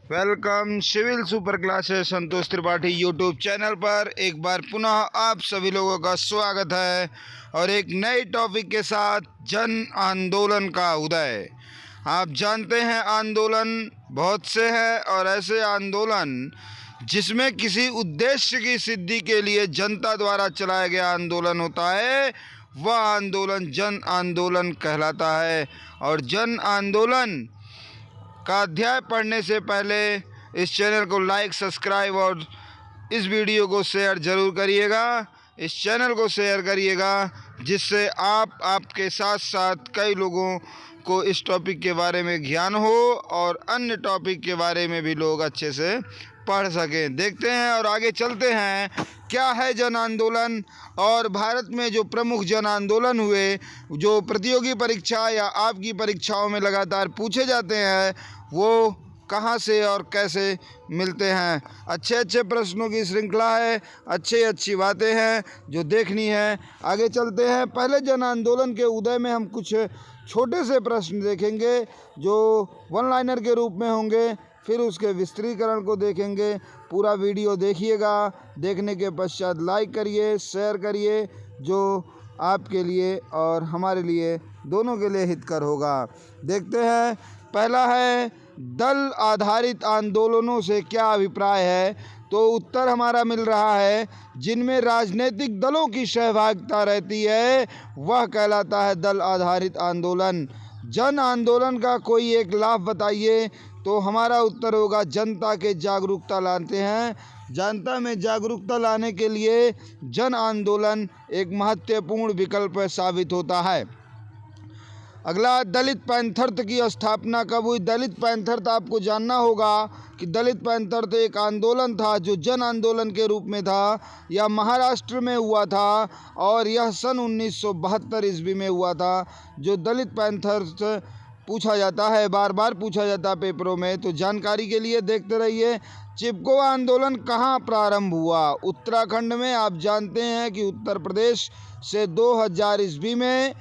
Welcome civil super classes संतोष Tripathi YouTube channel पर एक बार पुनः आप सभी लोगों का स्वागत है और एक नए टॉपिक के साथ जन आंदोलन का उदय। आप जानते हैं आंदोलन बहुत से हैं और ऐसे आंदोलन जिसमें किसी उद्देश्य की सिद्धि के लिए जनता द्वारा चलाया गया आंदोलन होता है, वह आंदोलन जन आंदोलन कहलाता है। और जन आंदोलन का अध्याय पढ़ने से पहले इस चैनल को लाइक, सब्सक्राइब और इस वीडियो को शेयर ज़रूर करिएगा। इस चैनल को शेयर करिएगा जिससे आपके साथ साथ कई लोगों को इस टॉपिक के बारे में ज्ञान हो और अन्य टॉपिक के बारे में भी लोग अच्छे से पढ़ सकें। देखते हैं और आगे चलते हैं क्या है जन आंदोलन। और भारत में जो प्रमुख जन आंदोलन हुए, जो प्रतियोगी परीक्षा या आपकी परीक्षाओं में लगातार पूछे जाते हैं, वो कहाँ से और कैसे मिलते हैं। अच्छे अच्छे प्रश्नों की श्रृंखला है, अच्छी बातें हैं जो देखनी है। आगे चलते हैं। पहले जन आंदोलन के उदय में हम कुछ छोटे से प्रश्न देखेंगे जो वन लाइनर के रूप में होंगे, फिर उसके विस्तृतीकरण को देखेंगे। पूरा वीडियो देखिएगा, देखने के पश्चात लाइक करिए, शेयर करिए, जो आपके लिए और हमारे लिए दोनों के लिए हितकर होगा। देखते हैं। पहला है दल आधारित आंदोलनों से क्या अभिप्राय है। तो उत्तर हमारा मिल रहा है जिनमें राजनीतिक दलों की सहभागिता रहती है वह कहलाता है दल आधारित आंदोलन। जन आंदोलन का कोई एक लाभ बताइए। तो हमारा उत्तर होगा जनता के जागरूकता लाते हैं। जनता में जागरूकता लाने के लिए जन आंदोलन एक महत्वपूर्ण विकल्प साबित होता है। अगला, दलित पैंथर्थ की स्थापना कब हुई। दलित पैंथर्थ आपको जानना होगा कि दलित पैंथर्थ एक आंदोलन था जो जन आंदोलन के रूप में था। यह महाराष्ट्र में हुआ था और यह सन 1972 ईस्वी में हुआ था। जो दलित पैंथर्थ पूछा जाता है, बार बार पूछा जाता है पेपरों में, तो जानकारी के लिए देखते रहिए। चिपकोवा आंदोलन कहाँ प्रारंभ हुआ। उत्तराखंड में। आप जानते हैं कि उत्तर प्रदेश से 2000 ईस्वी में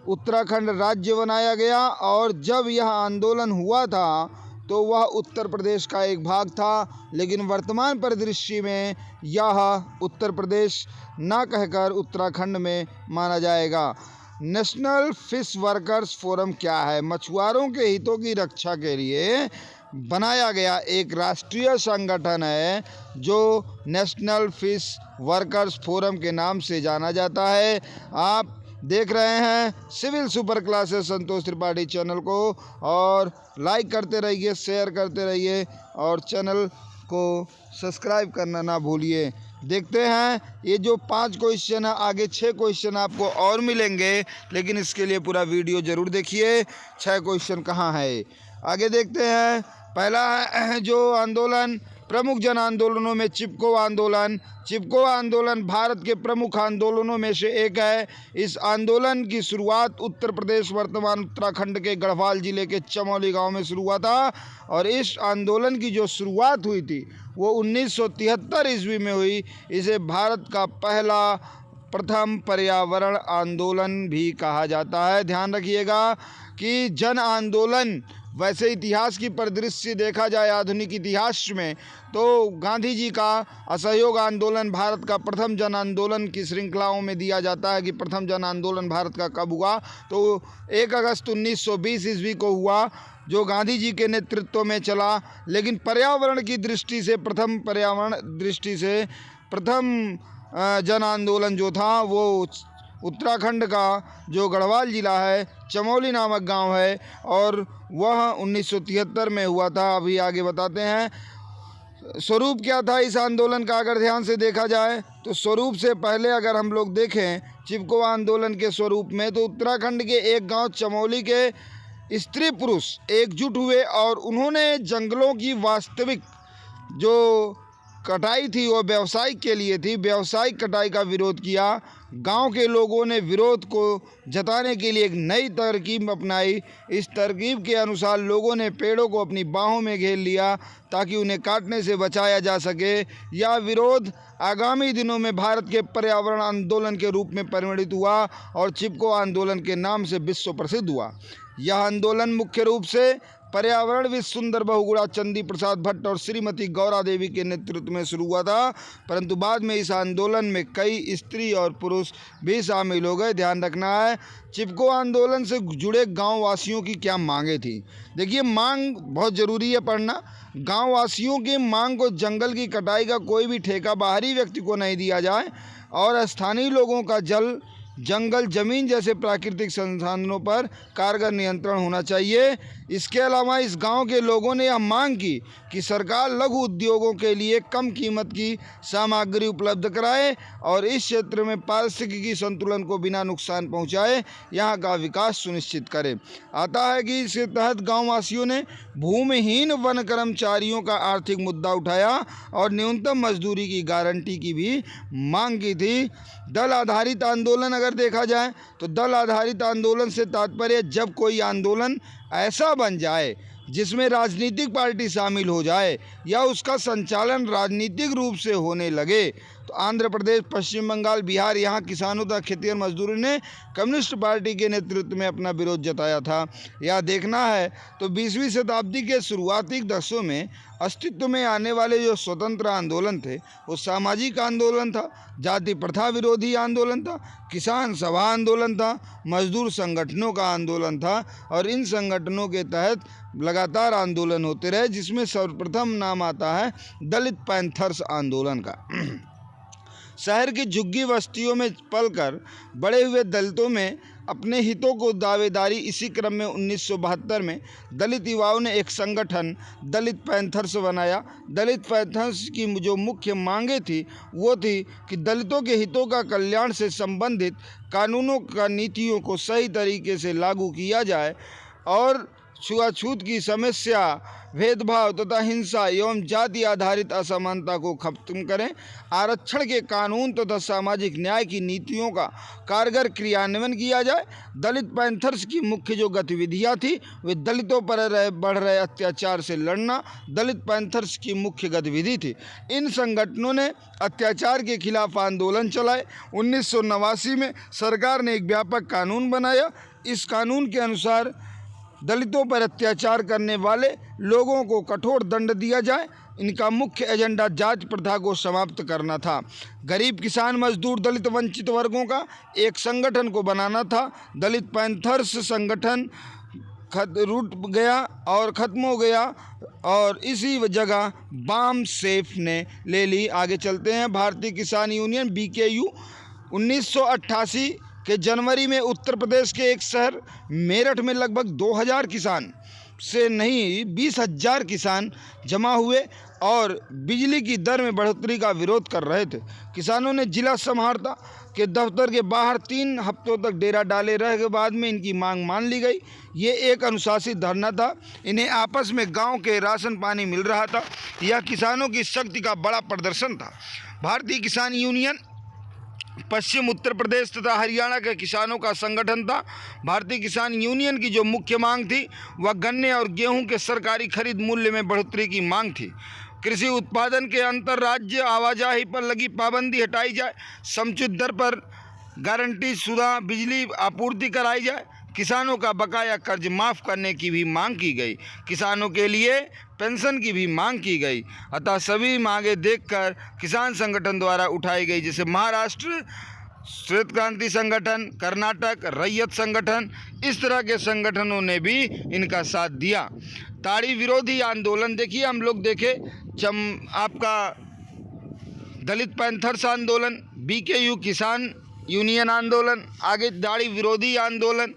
उत्तराखंड राज्य बनाया गया और जब यह आंदोलन हुआ था तो वह उत्तर प्रदेश का एक भाग था, लेकिन वर्तमान परिदृश्य में यह उत्तर प्रदेश ना कहकर उत्तराखंड में माना जाएगा। नेशनल फिश वर्कर्स फोरम क्या है। मछुआरों के हितों की रक्षा के लिए बनाया गया एक राष्ट्रीय संगठन है जो नेशनल फिश वर्कर्स फोरम के नाम से जाना जाता है। आप देख रहे हैं सिविल सुपर क्लासेस संतोष त्रिपाठी चैनल को, और लाइक करते रहिए, शेयर करते रहिए और चैनल को सब्सक्राइब करना ना भूलिए। देखते हैं ये जो 5 क्वेश्चन है, आगे 6 क्वेश्चन आपको और मिलेंगे, लेकिन इसके लिए पूरा वीडियो ज़रूर देखिए। 6 क्वेश्चन कहाँ है, आगे देखते हैं। पहला है जो आंदोलन, प्रमुख जन आंदोलनों में चिपकोवा आंदोलन। चिपकोवा आंदोलन भारत के प्रमुख आंदोलनों में से एक है। इस आंदोलन की शुरुआत उत्तर प्रदेश वर्तमान उत्तराखंड के गढ़वाल जिले के चमोली गांव में शुरू हुआ था और इस आंदोलन की जो शुरुआत हुई थी वो 1973 ईस्वी में हुई। इसे भारत का प्रथम पर्यावरण आंदोलन भी कहा जाता है। ध्यान रखिएगा कि जन आंदोलन, वैसे इतिहास की परिदृश्य देखा जाए आधुनिक इतिहास में, तो गांधी जी का असहयोग आंदोलन भारत का प्रथम जन आंदोलन की श्रृंखलाओं में दिया जाता है कि प्रथम जन आंदोलन भारत का कब हुआ। तो 1 अगस्त 1920 ईस्वी को हुआ, जो गांधी जी के नेतृत्व में चला। लेकिन पर्यावरण की दृष्टि से प्रथम जन आंदोलन जो था वो उत्तराखंड का जो गढ़वाल ज़िला है, चमोली नामक गांव है, और वह 1973 में हुआ था। अभी आगे बताते हैं स्वरूप क्या था इस आंदोलन का। अगर ध्यान से देखा जाए तो स्वरूप से पहले अगर हम लोग देखें चिपकोवा आंदोलन के स्वरूप में, तो उत्तराखंड के एक गांव चमोली के स्त्री पुरुष एकजुट हुए और उन्होंने जंगलों की वास्तविक जो कटाई थी वो व्यावसायिक के लिए थी, व्यावसायिक कटाई का विरोध किया। गांव के लोगों ने विरोध को जताने के लिए एक नई तरकीब अपनाई। इस तरकीब के अनुसार लोगों ने पेड़ों को अपनी बाहों में घेर लिया ताकि उन्हें काटने से बचाया जा सके। यह विरोध आगामी दिनों में भारत के पर्यावरण आंदोलन के रूप में परिणित हुआ और चिपको आंदोलन के नाम से विश्व प्रसिद्ध हुआ। यह आंदोलन मुख्य रूप से पर्यावरणविद सुंदर बहुगुणा चंदी प्रसाद भट्ट और श्रीमती गौरा देवी के नेतृत्व में शुरू हुआ था, परंतु बाद में इस आंदोलन में कई स्त्री और पुरुष भी शामिल हो गए। ध्यान रखना है, चिपको आंदोलन से जुड़े गांव वासियों की क्या मांगे थी। देखिए, मांग बहुत ज़रूरी है पढ़ना। गांव वासियों की मांग को जंगल की कटाई का कोई भी ठेका बाहरी व्यक्ति को नहीं दिया जाए और स्थानीय लोगों का जल, जंगल, जमीन जैसे प्राकृतिक संसाधनों पर कारगर नियंत्रण होना चाहिए। इसके अलावा इस गांव के लोगों ने यह मांग की कि सरकार लघु उद्योगों के लिए कम कीमत की सामग्री उपलब्ध कराए और इस क्षेत्र में पारिस्थितिकी संतुलन को बिना नुकसान पहुंचाए यहां का विकास सुनिश्चित करे। आता है कि इसके तहत गांववासियों ने भूमिहीन वन कर्मचारियों का आर्थिक मुद्दा उठाया और न्यूनतम मजदूरी की गारंटी की भी मांग की थी। दल आधारित आंदोलन अगर देखा जाए तो दल आधारित आंदोलन से तात्पर्य जब कोई आंदोलन ऐसा बन जाए जिसमें राजनीतिक पार्टी शामिल हो जाए या उसका संचालन राजनीतिक रूप से होने लगे। तो आंध्र प्रदेश, पश्चिम बंगाल, बिहार, यहाँ किसानों तथा खेतिहर मजदूरों ने कम्युनिस्ट पार्टी के नेतृत्व में अपना विरोध जताया था। यह देखना है तो 20वीं शताब्दी के शुरुआती दशकों में अस्तित्व में आने वाले जो स्वतंत्र आंदोलन थे वो सामाजिक आंदोलन था, जाति प्रथा विरोधी आंदोलन था, किसान सभा आंदोलन था, मजदूर संगठनों का आंदोलन था और इन संगठनों के तहत लगातार आंदोलन होते रहे, जिसमें सर्वप्रथम नाम आता है दलित पैंथर्स आंदोलन का। शहर की झुग्गी बस्तियों में पलकर बड़े हुए दलितों में अपने हितों को दावेदारी, इसी क्रम में 1972 में दलित युवाओं ने एक संगठन दलित पैंथर्स बनाया। दलित पैंथर्स की जो मुख्य मांगें थी वो थी कि दलितों के हितों का कल्याण से संबंधित कानूनों का नीतियों को सही तरीके से लागू किया जाए और छुआछूत की समस्या, भेदभाव तथा हिंसा एवं जाति आधारित असमानता को खत्म करें। आरक्षण के कानून तथा सामाजिक न्याय की नीतियों का कारगर क्रियान्वयन किया जाए। दलित पैंथर्स की मुख्य जो गतिविधियां थी वे दलितों पर बढ़ रहे अत्याचार से लड़ना दलित पैंथर्स की मुख्य गतिविधि थी। इन संगठनों ने अत्याचार के खिलाफ आंदोलन चलाए। 1989 में सरकार ने एक व्यापक कानून बनाया। इस कानून के अनुसार दलितों पर अत्याचार करने वाले लोगों को कठोर दंड दिया जाए। इनका मुख्य एजेंडा जाति प्रथा को समाप्त करना था। गरीब, किसान, मजदूर, दलित, वंचित वर्गों का एक संगठन को बनाना था। दलित पैंथर्स संगठन रूट गया और ख़त्म हो गया और इसी जगह बाम सेफ ने ले ली। आगे चलते हैं। भारतीय किसान यूनियन BKU 1988 के जनवरी में उत्तर प्रदेश के एक शहर मेरठ में लगभग 2000 किसान से नहीं 20,000 किसान जमा हुए और बिजली की दर में बढ़ोतरी का विरोध कर रहे थे। किसानों ने जिला समाहर्ता के दफ्तर के बाहर 3 हफ्तों तक डेरा डाले रहे के बाद में इनकी मांग मान ली गई। ये एक अनुशासित धरना था। इन्हें आपस में गांव के राशन पानी मिल रहा था। यह किसानों की शक्ति का बड़ा प्रदर्शन था। भारतीय किसान यूनियन पश्चिम उत्तर प्रदेश तथा हरियाणा के किसानों का संगठन था। भारतीय किसान यूनियन की जो मुख्य मांग थी वह गन्ने और गेहूं के सरकारी खरीद मूल्य में बढ़ोतरी की मांग थी। कृषि उत्पादन के अंतर राज्य आवाजाही पर लगी पाबंदी हटाई जाए। समुचित दर पर गारंटी शुदा बिजली आपूर्ति कराई जाए। किसानों का बकाया कर्ज माफ़ करने की भी मांग की गई। किसानों के लिए पेंशन की भी मांग की गई। अतः सभी मांगे देखकर किसान संगठन द्वारा उठाई गई, जैसे महाराष्ट्र श्वेत क्रांति संगठन, कर्नाटक रैयत संगठन, इस तरह के संगठनों ने भी इनका साथ दिया। ताड़ी विरोधी आंदोलन देखिए, हम लोग देखे आपका दलित पैंथर्स आंदोलन, BKU किसान यूनियन आंदोलन, आगे ताड़ी विरोधी आंदोलन।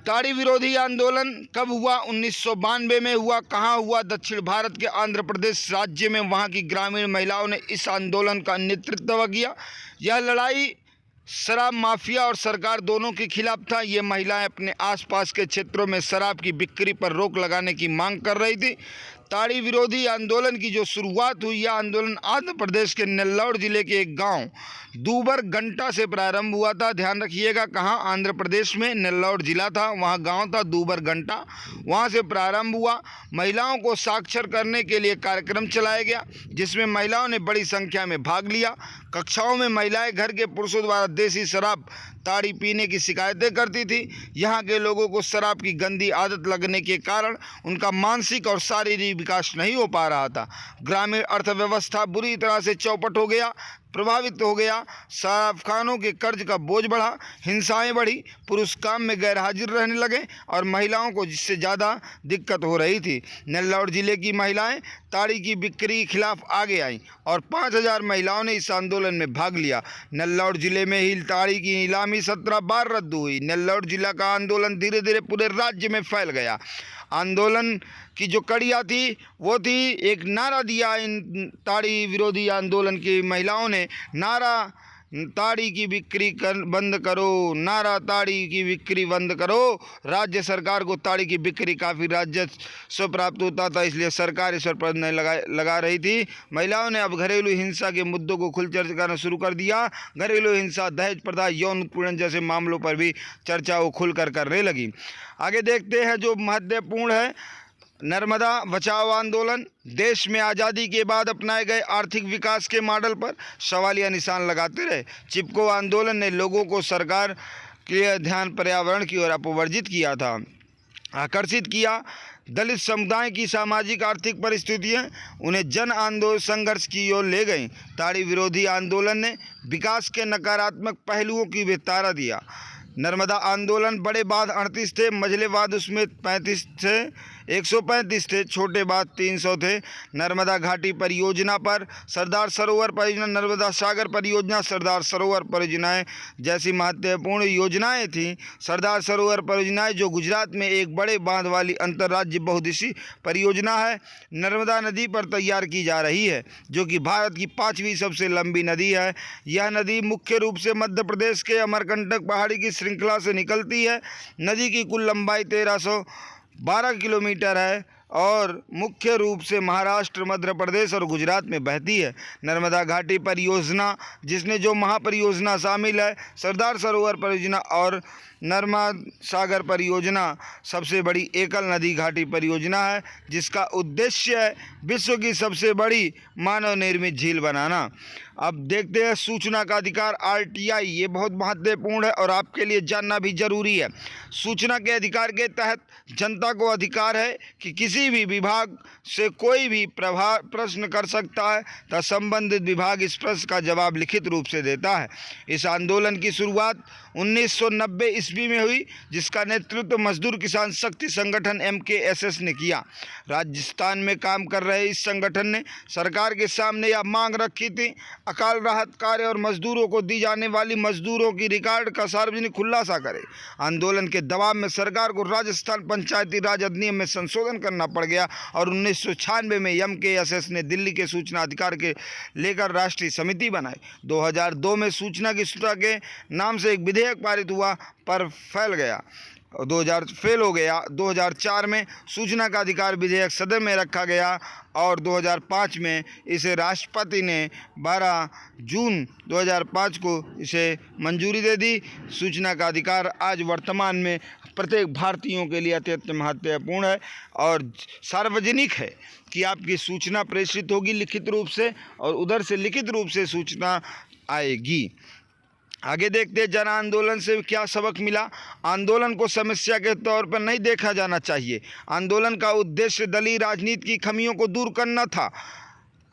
ताड़ी विरोधी आंदोलन कब हुआ? 1992 में हुआ। कहाँ हुआ? दक्षिण भारत के आंध्र प्रदेश राज्य में। वहाँ की ग्रामीण महिलाओं ने इस आंदोलन का नेतृत्व किया। यह लड़ाई शराब माफिया और सरकार दोनों के खिलाफ था। ये महिलाएं अपने आसपास के क्षेत्रों में शराब की बिक्री पर रोक लगाने की मांग कर रही थी। ताड़ी विरोधी आंदोलन की जो शुरुआत हुई, यह आंदोलन आंध्र प्रदेश के नेल्लौर जिले के एक गांव दूबरगंटा से प्रारंभ हुआ था। ध्यान रखिएगा, कहाँ? आंध्र प्रदेश में नेल्लौर जिला था, वहाँ गांव था दूबरगंटा, वहाँ से प्रारंभ हुआ। महिलाओं को साक्षर करने के लिए कार्यक्रम चलाया गया, जिसमें महिलाओं ने बड़ी संख्या में भाग लिया। कक्षाओं में महिलाएं घर के पुरुषों द्वारा देसी शराब ताड़ी पीने की शिकायतें करती थी। यहाँ के लोगों को शराब की गंदी आदत लगने के कारण उनका मानसिक और शारीरिक विकास नहीं हो पा रहा था। ग्रामीण अर्थव्यवस्था बुरी तरह से चौपट हो गया, प्रभावित हो गया। शराबखानों के कर्ज का बोझ बढ़ा, हिंसाएं बढ़ी, पुरुष काम में गैर हाजिर रहने लगे और महिलाओं को जिससे ज़्यादा दिक्कत हो रही थी। नेल्लौर जिले की महिलाएं ताड़ी की बिक्री के खिलाफ आगे आईं और 5,000 महिलाओं ने इस आंदोलन में भाग लिया। नेल्लौर जिले में ही ताड़ी की नीलामी 17 बार रद्द हुई। नेल्लौर जिला का आंदोलन धीरे धीरे पूरे राज्य में फैल गया। आंदोलन की जो कड़ियाँ थी वो थी, एक नारा दिया इन ताड़ी विरोधी आंदोलन की महिलाओं ने, नारा ताड़ी की बिक्री बंद करो, नारा ताड़ी की बिक्री बंद करो। राज्य सरकार को ताड़ी की बिक्री काफ़ी राजस्व प्राप्त होता था, इसलिए सरकार इस पर प्रतिबंध लगा रही थी। महिलाओं ने अब घरेलू हिंसा के मुद्दों को खुल चर्चा करना शुरू कर दिया। घरेलू हिंसा, दहेज प्रथा, यौन उत्पीड़न जैसे मामलों पर भी चर्चा वो खुलकर करने लगी। आगे देखते हैं जो महत्वपूर्ण है, नर्मदा बचाओ आंदोलन। देश में आज़ादी के बाद अपनाए गए आर्थिक विकास के मॉडल पर सवालिया निशान लगाते रहे। चिपको आंदोलन ने लोगों को सरकार के ध्यान पर्यावरण की ओर अपवर्जित किया था, आकर्षित किया। दलित समुदाय की सामाजिक आर्थिक परिस्थितियाँ उन्हें जन आंदोलन संघर्ष की ओर ले गईं। ताड़ी विरोधी आंदोलन ने विकास के नकारात्मक पहलुओं की भी तारा दिया। नर्मदा आंदोलन बड़े बाद 38 थे, मझले बाद उसमें 35 थे, 135 थे, छोटे बाद 300 थे। नर्मदा घाटी परियोजना पर सरदार सरोवर परियोजना, नर्मदा सागर परियोजना, सरदार सरोवर परियोजनाएं जैसी महत्वपूर्ण योजनाएं थीं। सरदार सरोवर परियोजनाएं जो गुजरात में एक बड़े बांध वाली अंतर्राज्य बहुउद्देशीय परियोजना है, नर्मदा नदी पर तैयार की जा रही है, जो कि भारत की 5वीं सबसे लंबी नदी है। यह नदी मुख्य रूप से मध्य प्रदेश के अमरकंटक पहाड़ी की श्रृंखला से निकलती है। नदी की कुल लंबाई 1312 किलोमीटर है और मुख्य रूप से महाराष्ट्र, मध्य प्रदेश और गुजरात में बहती है। नर्मदा घाटी परियोजना, जिसने जो महापरियोजना शामिल है, सरदार सरोवर परियोजना और नर्मदा सागर परियोजना, सबसे बड़ी एकल नदी घाटी परियोजना है, जिसका उद्देश्य है विश्व की सबसे बड़ी मानव निर्मित झील बनाना। अब देखते हैं सूचना का अधिकार, RTI, ये बहुत महत्वपूर्ण है और आपके लिए जानना भी जरूरी है। सूचना के अधिकार के तहत जनता को अधिकार है कि किसी भी विभाग से कोई भी प्रश्न कर सकता है तथा संबंधित विभाग इस प्रश्न का जवाब लिखित रूप से देता है। इस आंदोलन की शुरुआत 1990 ईस्वी में हुई, जिसका नेतृत्व मजदूर किसान शक्ति संगठन MKSS ने किया। राजस्थान में काम कर रहे इस संगठन ने सरकार के सामने यह मांग रखी थी, अकाल राहत कार्य और मजदूरों को दी जाने वाली मजदूरों की रिकॉर्ड का सार्वजनिक खुलासा करे। आंदोलन के दबाव में सरकार को राजस्थान पंचायती राज अधिनियम में संशोधन करना पड़ गया और 1996 में MKSS ने दिल्ली के सूचना अधिकार के लेकर राष्ट्रीय समिति बनाई। 2002 में सूचना की स्वतंत्रता के नाम से एक विधेयक पारित हुआ पर फेल हो गया। 2004 में सूचना का अधिकार विधेयक सदन में रखा गया और 2005 में इसे राष्ट्रपति ने 12 जून 2005 को इसे मंजूरी दे दी। सूचना का अधिकार आज वर्तमान में प्रत्येक भारतीयों के लिए अत्यंत महत्वपूर्ण है और सार्वजनिक है कि आपकी सूचना प्रेषित होगी लिखित रूप से और उधर से लिखित रूप से सूचना आएगी। आगे देखते हैं जन आंदोलन से क्या सबक मिला। आंदोलन को समस्या के तौर पर नहीं देखा जाना चाहिए। आंदोलन का उद्देश्य दलीय राजनीति की खामियों को दूर करना था।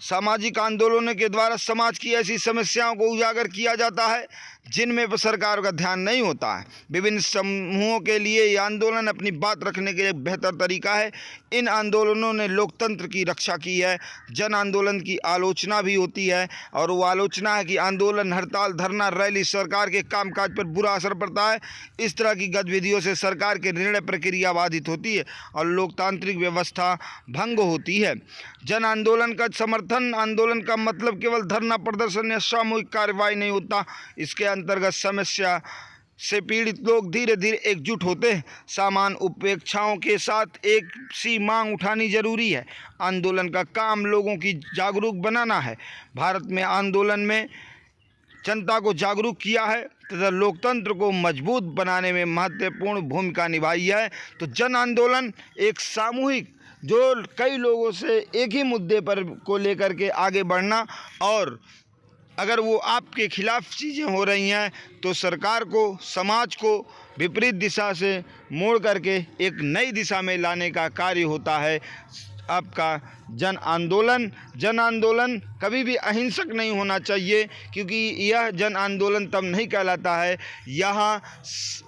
सामाजिक आंदोलनों के द्वारा समाज की ऐसी समस्याओं को उजागर किया जाता है जिनमें सरकार का ध्यान नहीं होता है। विभिन्न समूहों के लिए ये आंदोलन अपनी बात रखने के लिए बेहतर तरीका है। इन आंदोलनों ने लोकतंत्र की रक्षा की है। जन आंदोलन की आलोचना भी होती है और वो आलोचना है कि आंदोलन, हड़ताल, धरना, रैली सरकार के कामकाज पर बुरा असर पड़ता है। इस तरह की गतिविधियों से सरकार के निर्णय प्रक्रिया बाधित होती है और लोकतांत्रिक व्यवस्था भंग होती है। जन आंदोलन का समर्थन, आंदोलन का मतलब केवल धरना प्रदर्शन या सामूहिक कार्रवाई नहीं होता। इसके अंतर्गत समस्या से पीड़ित लोग धीरे धीरे एकजुट होते हैं। सामान्य उपेक्षाओं के साथ एक सी मांग उठानी जरूरी है। आंदोलन का काम लोगों की जागरूक बनाना है। भारत में आंदोलन में जनता को जागरूक किया है तथा लोकतंत्र को मजबूत बनाने में महत्वपूर्ण भूमिका निभाई है। तो जन आंदोलन एक सामूहिक, जो कई लोगों से एक ही मुद्दे पर को लेकर के आगे बढ़ना और अगर वो आपके खिलाफ चीज़ें हो रही हैं तो सरकार को, समाज को विपरीत दिशा से मोड़ करके एक नई दिशा में लाने का कार्य होता है आपका जन आंदोलन। जन आंदोलन कभी भी अहिंसक नहीं होना चाहिए, क्योंकि यह जन आंदोलन तब नहीं कहलाता है, यहाँ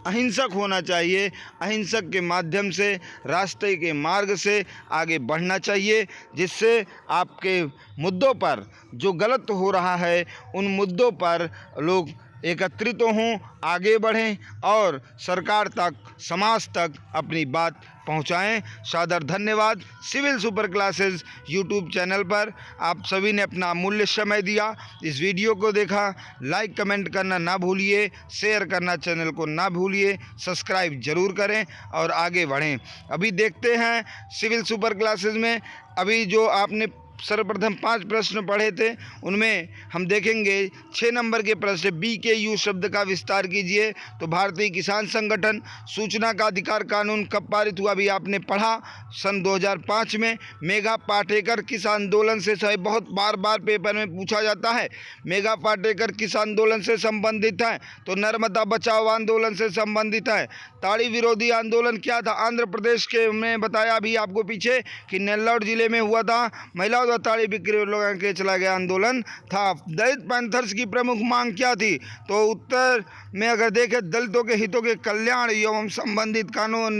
अहिंसक होना चाहिए। अहिंसक के माध्यम से, रास्ते के मार्ग से आगे बढ़ना चाहिए, जिससे आपके मुद्दों पर जो गलत हो रहा है उन मुद्दों पर लोग एकत्रित हों, आगे बढ़ें और सरकार तक, समाज तक अपनी बात पहुंचाएं। सादर धन्यवाद। Civil super classes YouTube channel पर आप सभी ने अपना अमूल्य समय दिया, इस वीडियो को देखा। लाइक कमेंट करना ना भूलिए, शेयर करना चैनल को ना भूलिए, सब्सक्राइब जरूर करें और आगे बढ़ें। अभी देखते हैं सिविल सुपर क्लासेस में, अभी जो आपने सर्वप्रथम 5 प्रश्न पढ़े थे उनमें हम देखेंगे 6 नंबर के प्रश्न BKU शब्द का विस्तार कीजिए। तो भारतीय किसान संगठन सूचना का अधिकार कानून कब पारित हुआ, भी आपने पढ़ा, सन 2005 में। मेघा पाटेकर किस आंदोलन से, बहुत बार पेपर में पूछा जाता है, मेघा पाटेकर किस आंदोलन से संबंधित है, तो नर्मदा बचाओ आंदोलन से संबंधित है। ताड़ी विरोधी आंदोलन क्या था, आंध्र प्रदेश के में बताया अभी आपको पीछे कि नेल्लौर जिले में हुआ था। महिलाओं ताड़ी बिक्री लोगों के चला गया आंदोलन था। दलित पैंथर्स की प्रमुख मांग क्या थी, तो उत्तर में अगर देखें, दलितों के हितों के कल्याण एवं संबंधित कानून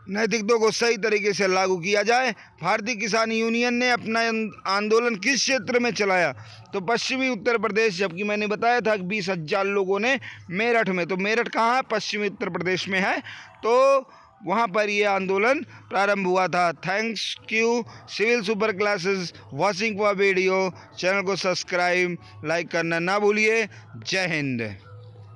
नैतिकता को सही तरीके से लागू किया जाए। भारतीय किसान यूनियन ने अपना आंदोलन किस क्षेत्र में चलाया, तो पश्चिमी उत्तर प्रदेश, जबकि मैंने बताया था कि 20,000 लोगों ने मेरठ में, तो मेरठ कहाँ है, पश्चिमी उत्तर प्रदेश में है, तो वहाँ पर ये आंदोलन प्रारंभ हुआ था। Thanks you civil super classes watching for video. Channel को सब्सक्राइब, लाइक करना ना भूलिए। जय हिंद।